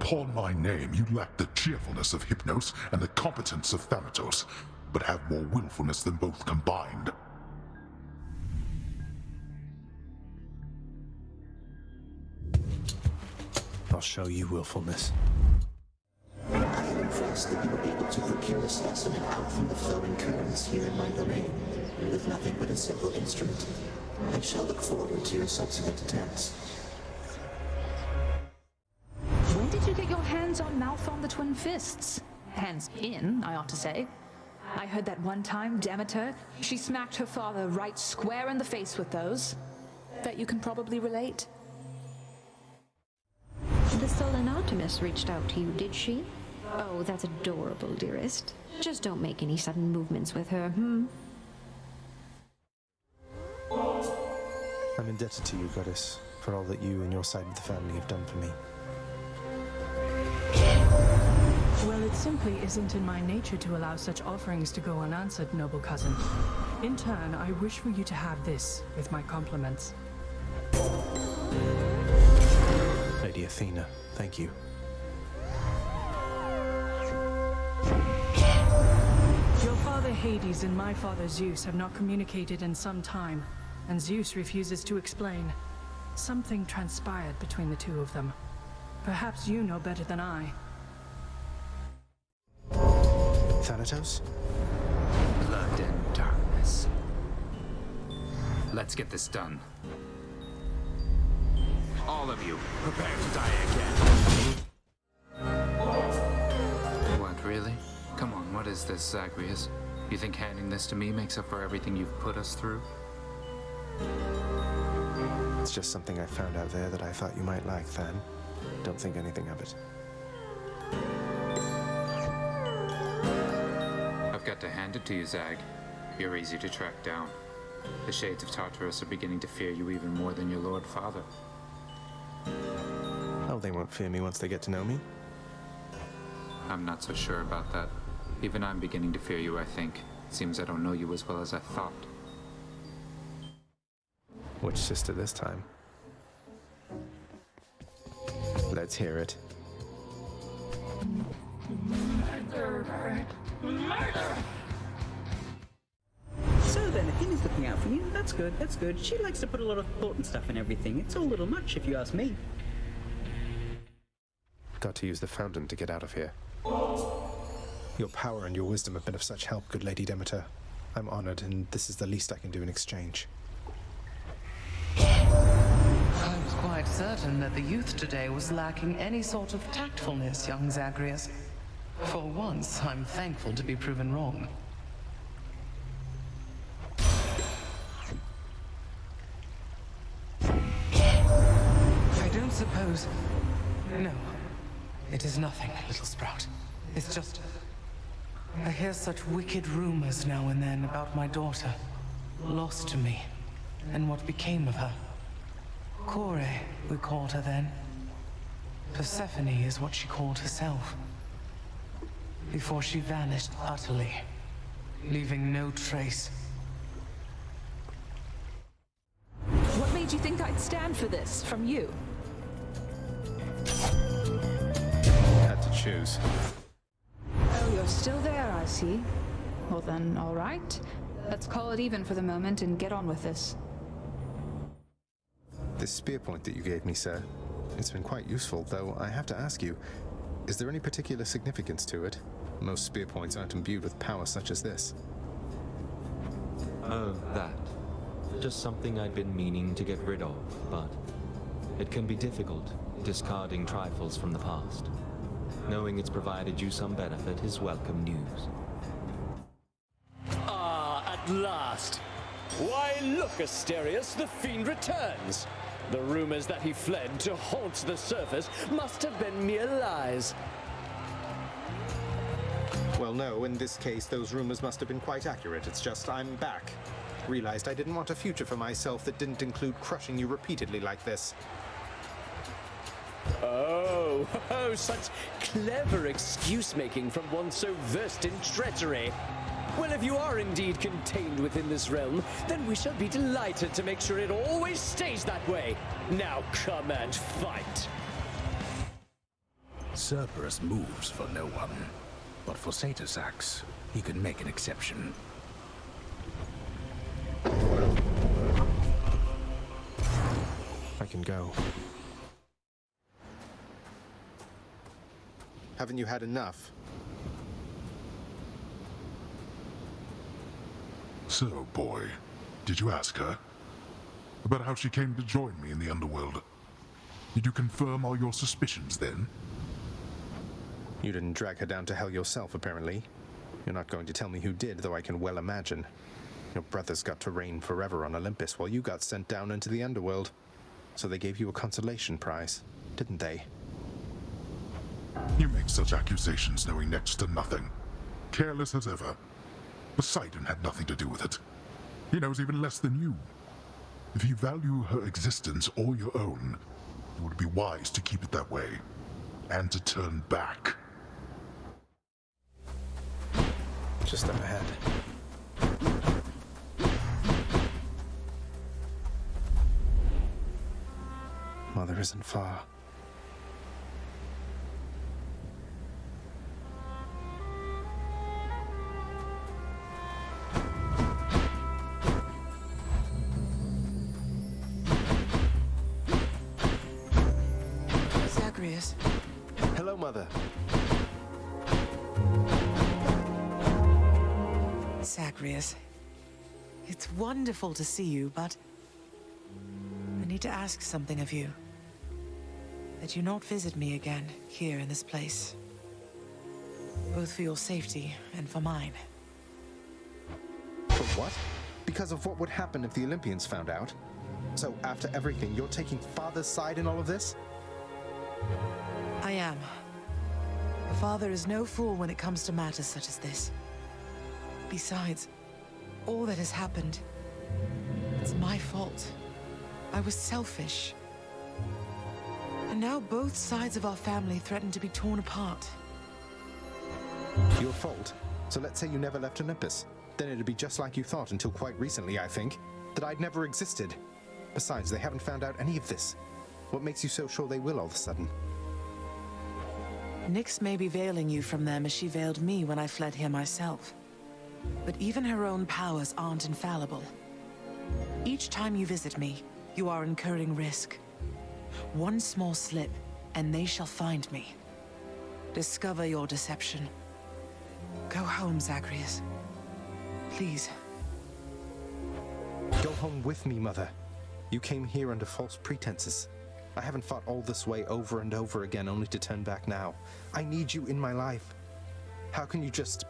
Upon my name, you lack the cheerfulness of Hypnos and the competence of Thanatos, but have more willfulness than both combined. I'll show you willfulness. I am impressed that you were able to procure a specimen out from the flowing currents here in my domain, with nothing but a simple instrument. I shall look forward to your subsequent attempts. When did you get your hands on Malphon the Twin Fists? Hands in, I ought to say. I heard that one time Demeter, she smacked her father right square in the face with those. Bet you can probably relate. The sullen Artemis reached out to you, did she? Oh, that's adorable, dearest. Just don't make any sudden movements with her, I'm indebted to you, Goddess, for all that you and your side of the family have done for me. Well, it simply isn't in my nature to allow such offerings to go unanswered, noble cousin. In turn, I wish for you to have this, with my compliments. Lady Athena, thank you. Your father Hades and my father Zeus have not communicated in some time, and Zeus refuses to explain. Something transpired between the two of them. Perhaps you know better than I. Thanatos? Blood and darkness. Let's get this done. All of you, prepare to die again. What, really? Come on, what is this, Zagreus? You think handing this to me makes up for everything you've put us through? It's just something I found out there that I thought you might like, Than. Don't think anything of it. I've got to hand it to you, Zag. You're easy to track down. The shades of Tartarus are beginning to fear you even more than your Lord Father. Oh, they won't fear me once they get to know me? I'm not so sure about that. Even I'm beginning to fear you, I think. Seems I don't know you as well as I thought. Which sister this time? Let's hear it. So then, Athena's looking out for you. That's good, that's good. She likes to put a lot of thought and stuff in everything. It's all a little much, if you ask me. Got to use the fountain to get out of here. Your power and your wisdom have been of such help, good Lady Demeter. I'm honored, and this is the least I can do in exchange. I was quite certain that the youth today was lacking any sort of tactfulness, young Zagreus. For once, I'm thankful to be proven wrong. I don't suppose... No. It is nothing, little sprout. It's just... I hear such wicked rumors now and then about my daughter. Lost to me. And what became of her. Kore, we called her then. Persephone is what she called herself. Before she vanished utterly, leaving no trace. What made you think I'd stand for this from you? Had to choose. Oh, you're still there, I see. Well then, all right. Let's call it even for the moment and get on with this. This spear point that you gave me, sir, it's been quite useful, though I have to ask you, is there any particular significance to it? Most spear points aren't imbued with power such as this. Oh, that. Just something I'd been meaning to get rid of, but it can be difficult, discarding trifles from the past. Knowing it's provided you some benefit is welcome news. Ah, at last! Why, look, Asterius, the fiend returns! The rumors that he fled to haunt the surface must have been mere lies. Well, no, in this case, those rumors must have been quite accurate. It's just I'm back. Realized I didn't want a future for myself that didn't include crushing you repeatedly like this. Oh, such clever excuse-making from one so versed in treachery. Well, if you are indeed contained within this realm, then we shall be delighted to make sure it always stays that way. Now come and fight. Cerberus moves for no one, but for Satysax, he can make an exception. I can go. Haven't you had enough? So, boy, did you ask her about how she came to join me in the underworld? Did you confirm all your suspicions then? You didn't drag her down to hell yourself, apparently. You're not going to tell me who did, though I can well imagine. Your brothers got to reign forever on Olympus while you got sent down into the underworld. So they gave you a consolation prize, didn't they? You make such accusations knowing next to nothing. Careless as ever. Poseidon had nothing to do with it. He knows even less than you. If you value her existence or your own, it would be wise to keep it that way, and to turn back. Just up ahead. Mother isn't far. Zagreus. Hello, Mother. Zagreus. It's wonderful to see you, but I need to ask something of you. That you not visit me again, here in this place. Both for your safety and for mine. For what? Because of what would happen if the Olympians found out? So after everything, you're taking Father's side in all of this? I am. A father is no fool when it comes to matters such as this. Besides, all that has happened, it's my fault. I was selfish. And now both sides of our family threaten to be torn apart. Your fault? So let's say you never left Olympus. Then it'd be just like you thought until quite recently, I think. That I'd never existed. Besides, they haven't found out any of this. What makes you so sure they will all of a sudden? Nyx may be veiling you from them as she veiled me when I fled here myself. But even her own powers aren't infallible. Each time you visit me, you are incurring risk. One small slip, and they shall find me. Discover your deception. Go home, Zagreus. Please. Go home with me, Mother. You came here under false pretenses. I haven't fought all this way over and over again only to turn back now. I need you in my life. How can you just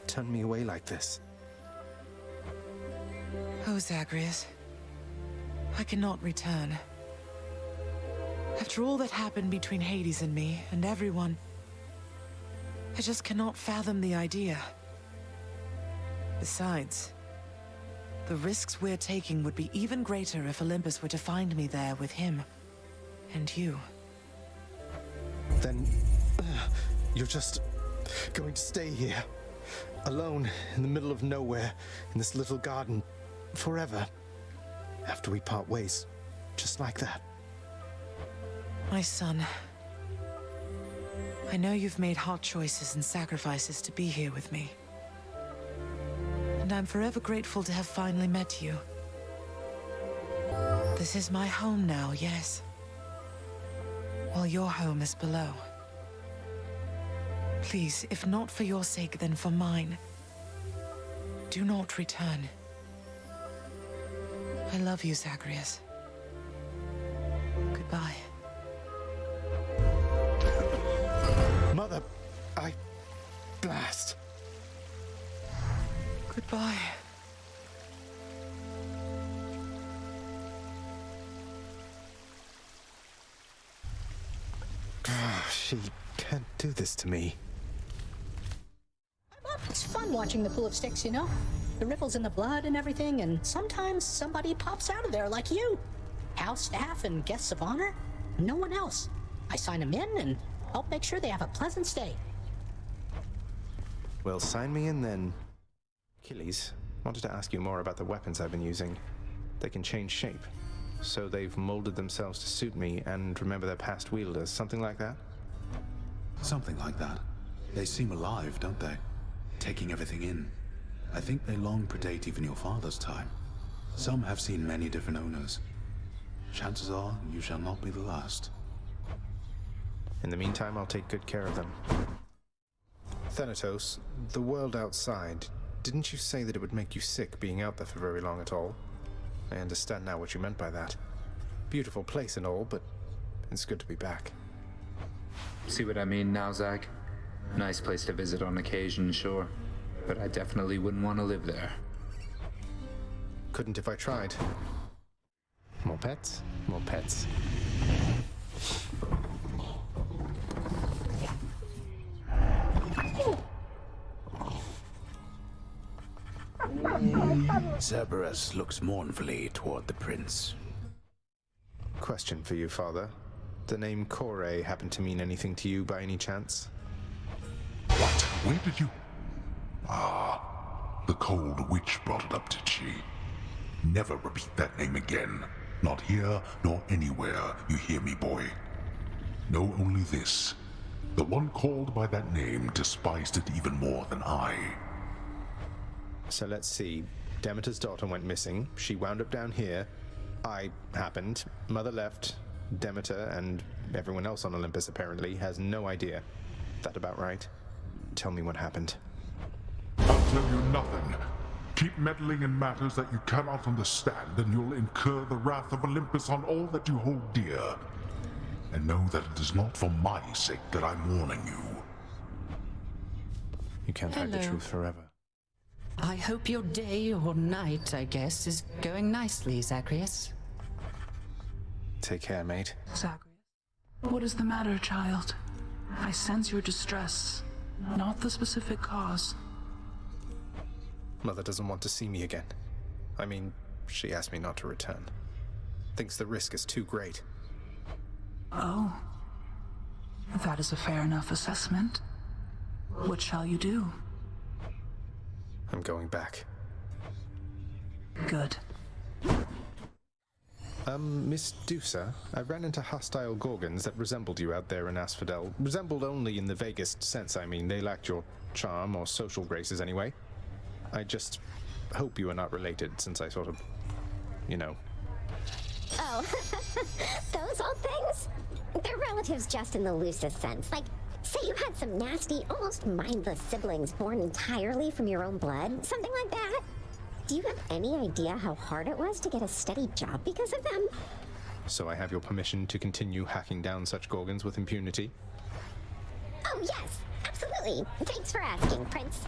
turn me away like this? Oh, Zagreus. I cannot return. After all that happened between Hades and me, and everyone, I just cannot fathom the idea. Besides, the risks we're taking would be even greater if Olympus were to find me there with him. And you. Then, you're just going to stay here, alone in the middle of nowhere, in this little garden, forever, after we part ways, just like that. My son, I know you've made hard choices and sacrifices to be here with me. And I'm forever grateful to have finally met you. This is my home now, yes. While your home is below. Please, if not for your sake, then for mine, do not return. I love you, Zagreus. Goodbye. Mother, blast. Goodbye. She can't do this to me. It's fun watching the pool of sticks, you know? The ripples in the blood and everything, and sometimes somebody pops out of there like you. House staff and guests of honor, no one else. I sign them in and help make sure they have a pleasant stay. Well, sign me in then. Achilles, wanted to ask you more about the weapons I've been using. They can change shape, so they've molded themselves to suit me and remember their past wielders, something like that? Something like that. They seem alive, don't they? Taking everything in. I think they long predate even your father's time. Some have seen many different owners. Chances are you shall not be the last. In the meantime, I'll take good care of them. Thanatos, the world outside, didn't you say that it would make you sick being out there for very long at all? I understand now what you meant by that. Beautiful place and all, but it's good to be back. See what I mean now, Zag? Nice place to visit on occasion, sure. But I definitely wouldn't want to live there. Couldn't if I tried. More pets? More pets. Cerberus looks mournfully toward the prince. Question for you, Father. The name Kore happen to mean anything to you by any chance? What? Where did you... Ah, the cold witch brought it up, did she? Never repeat that name again. Not here, nor anywhere, you hear me, boy? Know only this. The one called by that name despised it even more than I. So let's see. Demeter's daughter went missing. She wound up down here. I happened. Mother left. Demeter and everyone else on Olympus apparently has no idea. That about right? Tell me what happened. I'll tell you nothing. Keep meddling in matters that you cannot understand, and you'll incur the wrath of Olympus on all that you hold dear. And know that it is not for my sake that I'm warning you. You can't hide the Hello. truth forever. I hope your day or night, I guess, is going nicely, Zacharias. Take care, mate. Zacharias? What is the matter, child? I sense your distress, not the specific cause. Mother doesn't want to see me again. I mean, she asked me not to return. Thinks the risk is too great. Oh. That is a fair enough assessment. What shall you do? I'm going back. Good. Miss Dusa, I ran into hostile Gorgons that resembled you out there in Asphodel. Resembled only in the vaguest sense, I mean. They lacked your charm or social graces anyway. I just hope you are not related, since I sort of, you know. Oh, those old things? They're relatives just in the loosest sense. Like, say you had some nasty, almost mindless siblings born entirely from your own blood, something like that. Do you have any idea how hard it was to get a steady job because of them? So I have your permission to continue hacking down such Gorgons with impunity? Oh, yes, absolutely. Thanks for asking, Prince.